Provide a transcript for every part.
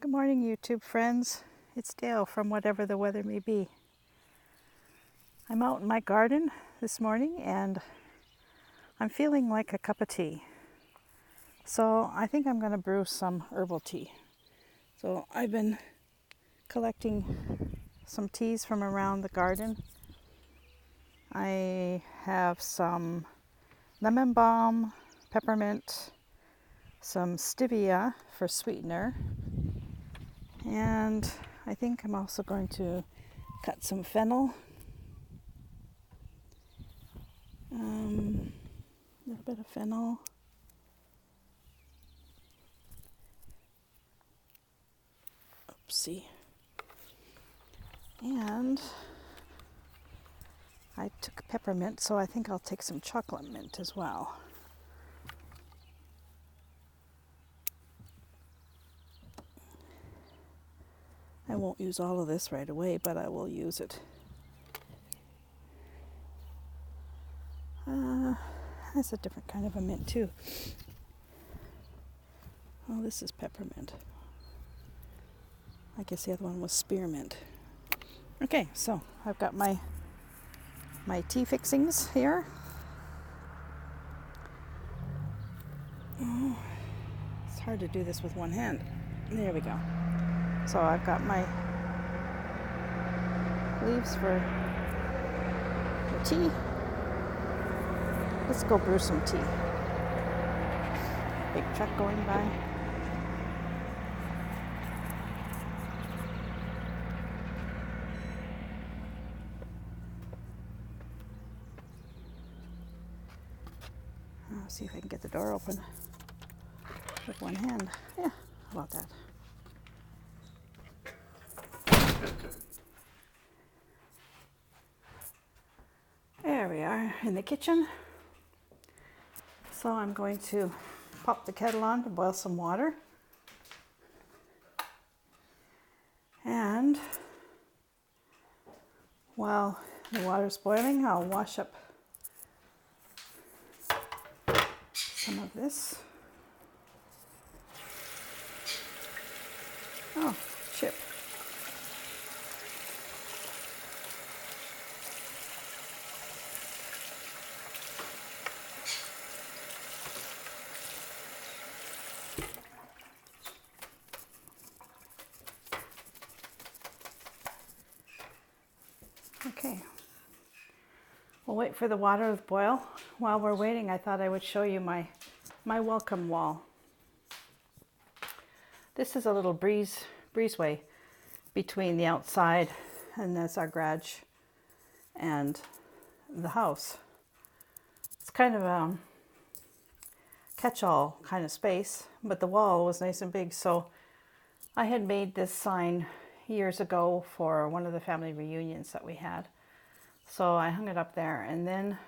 Good morning, YouTube friends. It's Dale from Whatever the Weather May Be. I'm out in my garden this morning and I'm feeling like a cup of tea. So I think I'm going to brew some herbal tea. So I've been collecting some teas from around the garden. I have some lemon balm, peppermint, some stevia for sweetener, and I think I'm also going to cut some fennel, a little bit of fennel, oopsie, and I took peppermint, so I think I'll take some chocolate mint as well. I won't use all of this right away, but I will use it. That's a different kind of a mint too. Oh, this is peppermint. I guess the other one was spearmint. Okay, so I've got my tea fixings here. Oh, it's hard to do this with one hand. There we go. So I've got my leaves for the tea. Let's go brew some tea. Big truck going by. I'll see if I can get the door open with one hand. Yeah, how about that? There we are in the kitchen. So I'm going to pop the kettle on to boil some water. And while the water's boiling, I'll wash up some of this. Oh, chip. Okay, we'll wait for the water to boil. While we're waiting, I thought I would show you my welcome wall. This is a little breezeway between the outside, and that's our garage, and the house. It's kind of a catch-all kind of space, but the wall was nice and big, so I had made this sign years ago for one of the family reunions that we had. So I hung it up there, and then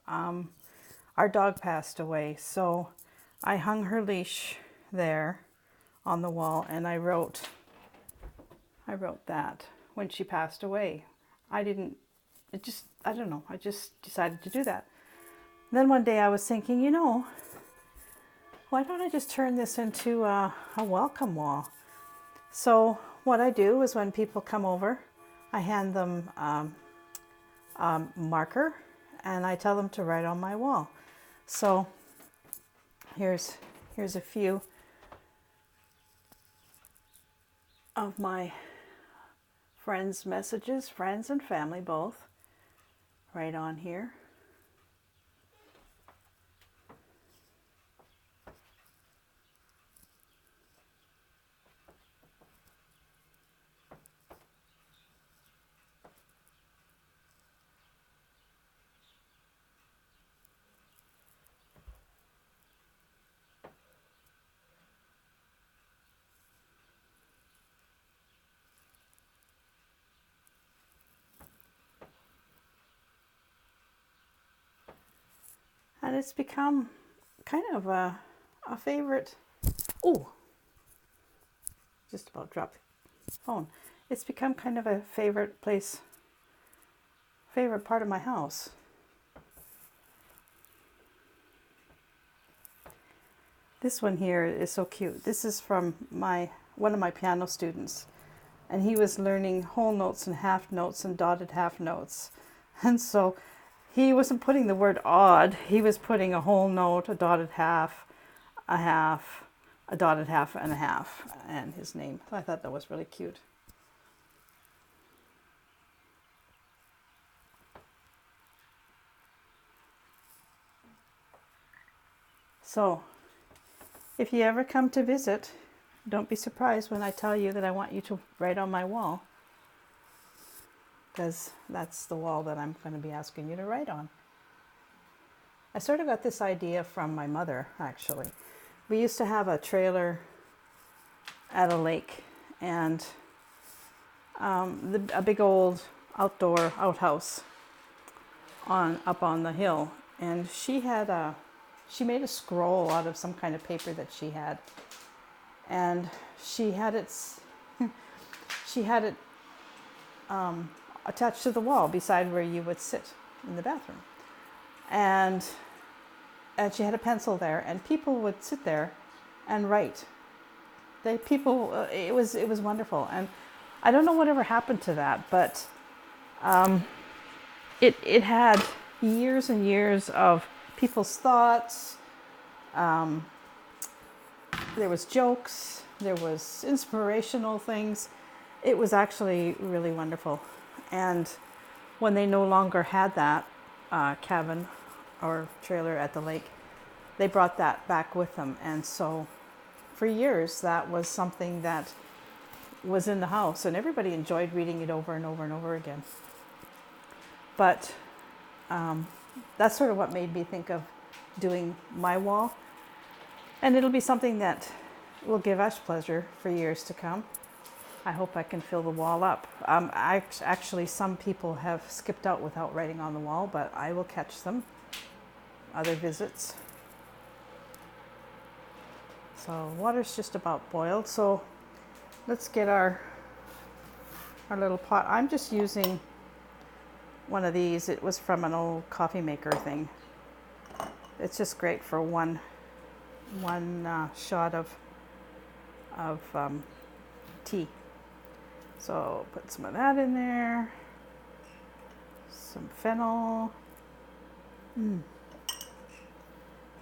our dog passed away, so I hung her leash there on the wall, and I wrote that when she passed away. I don't know, I just decided to do that. And then one day I was thinking, you know, why don't I just turn this into a welcome wall? So what I do is when people come over, I hand them a marker and I tell them to write on my wall. So here's a few of my friends' messages, friends and family both, right on here. And it's become kind of a favorite. Oh, just about dropped the phone. It's become kind of a favorite place, favorite part of my house. This one here is so cute. This is from my one of my piano students, and he was learning whole notes and half notes and dotted half notes. And so he wasn't putting the word odd, he was putting a whole note, a dotted half, a dotted half, and a half, and his name. So I thought that was really cute. So if you ever come to visit, don't be surprised when I tell you that I want you to write on my wall, because that's the wall that I'm going to be asking you to write on. I sort of got this idea from my mother, actually. We used to have a trailer at a lake, and a big old outdoor outhouse up on the hill, and she made a scroll out of some kind of paper that she had, and she had it attached to the wall beside where you would sit in the bathroom, and she had a pencil there, and people would sit there and write. It was wonderful, and I don't know whatever happened to that, but it had years and years of people's thoughts. There was jokes, there was inspirational things. It was actually really wonderful. And when they no longer had that cabin or trailer at the lake, they brought that back with them. And so for years, that was something that was in the house, and everybody enjoyed reading it over and over and over again. But that's sort of what made me think of doing my wall. And it'll be something that will give us pleasure for years to come. I hope I can fill the wall up. Actually, some people have skipped out without writing on the wall, but I will catch them. Other visits. So water's just about boiled. So let's get our little pot. I'm just using one of these. It was from an old coffee maker thing. It's just great for one shot of tea. So put some of that in there. Some fennel.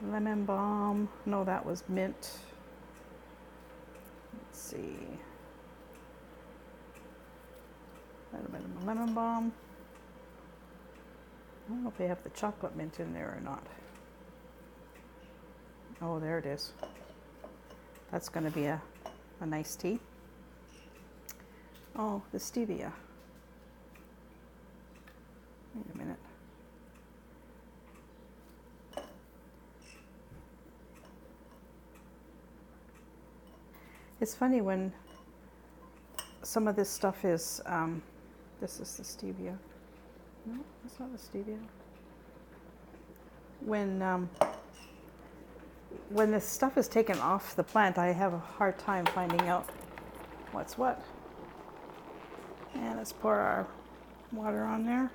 Lemon balm. No, that was mint. Let's see. A little bit of lemon balm. I don't know if they have the chocolate mint in there or not. Oh, there it is. That's going to be a nice tea. Oh, the stevia. Wait a minute. It's funny when some of this stuff is, this is the stevia. No, that's not the stevia. When this stuff is taken off the plant, I have a hard time finding out what's what. And let's pour our water on there.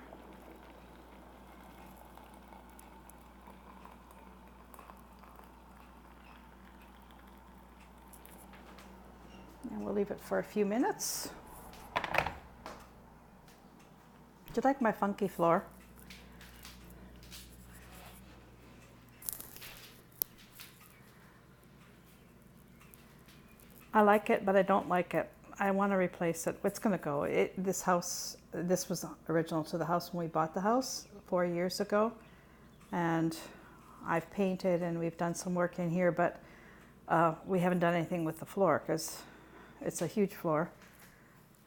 And we'll leave it for a few minutes. Do you like my funky floor? I like it, but I don't like it. I want to replace it. It's going to go. This house, this was original to the house when we bought the house 4 years ago. And I've painted and we've done some work in here, but we haven't done anything with the floor because it's a huge floor.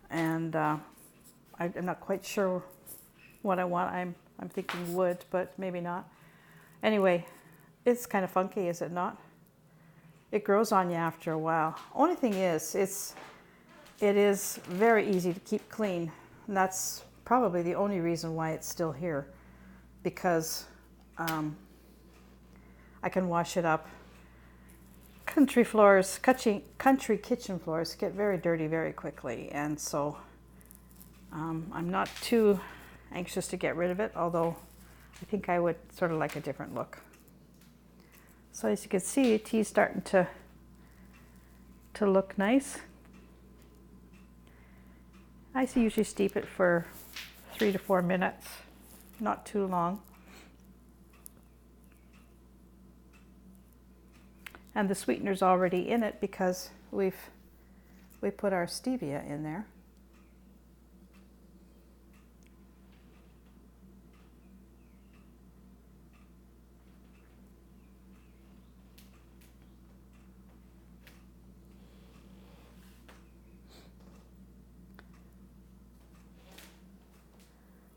And I'm not quite sure what I want. I'm thinking wood, but maybe not. Anyway, it's kind of funky, is it not? It grows on you after a while. Only thing is, it is very easy to keep clean. And that's probably the only reason why it's still here, because I can wash it up. Country kitchen floors get very dirty very quickly, and so I'm not too anxious to get rid of it, although I think I would sort of like a different look. So as you can see, tea's starting to look nice. I usually steep it for 3 to 4 minutes, not too long. And the sweetener's already in it because we put our stevia in there.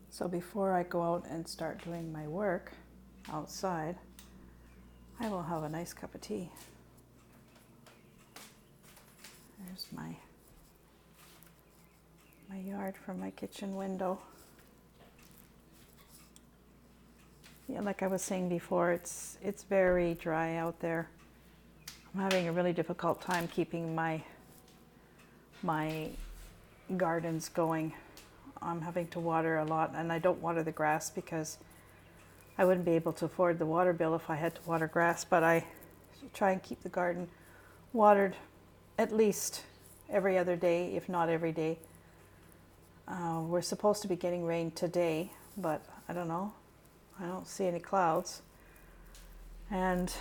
So before I go out and start doing my work outside, I will have a nice cup of tea. There's my yard from my kitchen window. Yeah, like I was saying before, it's very dry out there. I'm having a really difficult time keeping my gardens going. I'm having to water a lot, and I don't water the grass because I wouldn't be able to afford the water bill if I had to water grass, but I try and keep the garden watered at least every other day, if not every day. We're supposed to be getting rain today, but I don't know. I don't see any clouds. And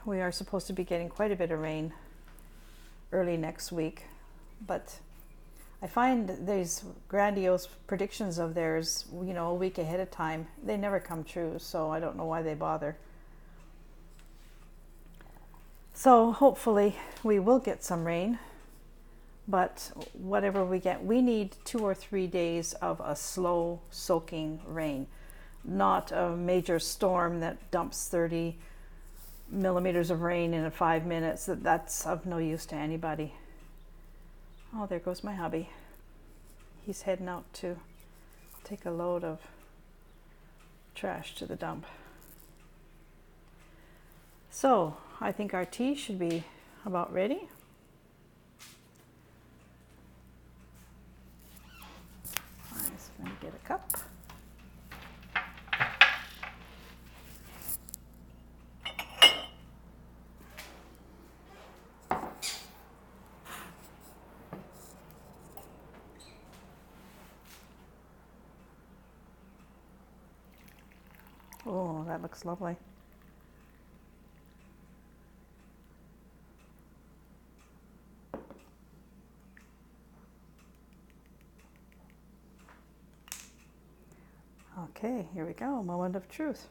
we are supposed to be getting quite a bit of rain early next week, but I find these grandiose predictions of theirs, a week ahead of time, they never come true, so I don't know why they bother. So hopefully we will get some rain, but whatever we get, we need 2 or 3 days of a slow soaking rain, not a major storm that dumps 30 millimeters of rain in 5 minutes. That's of no use to anybody. Oh, there goes my hubby. He's heading out to take a load of trash to the dump. So I think our tea should be about ready. I'm just going to get a cup. Oh, that looks lovely. Okay, here we go, moment of truth.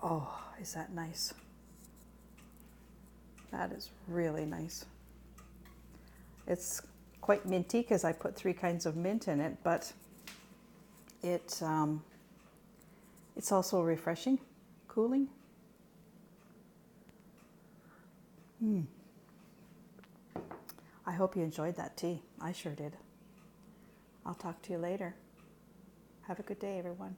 Oh, is that nice? That is really nice. It's quite minty because I put 3 kinds of mint in it, but it's also refreshing, cooling. I hope you enjoyed that tea. I sure did. I'll talk to you later. Have a good day, everyone.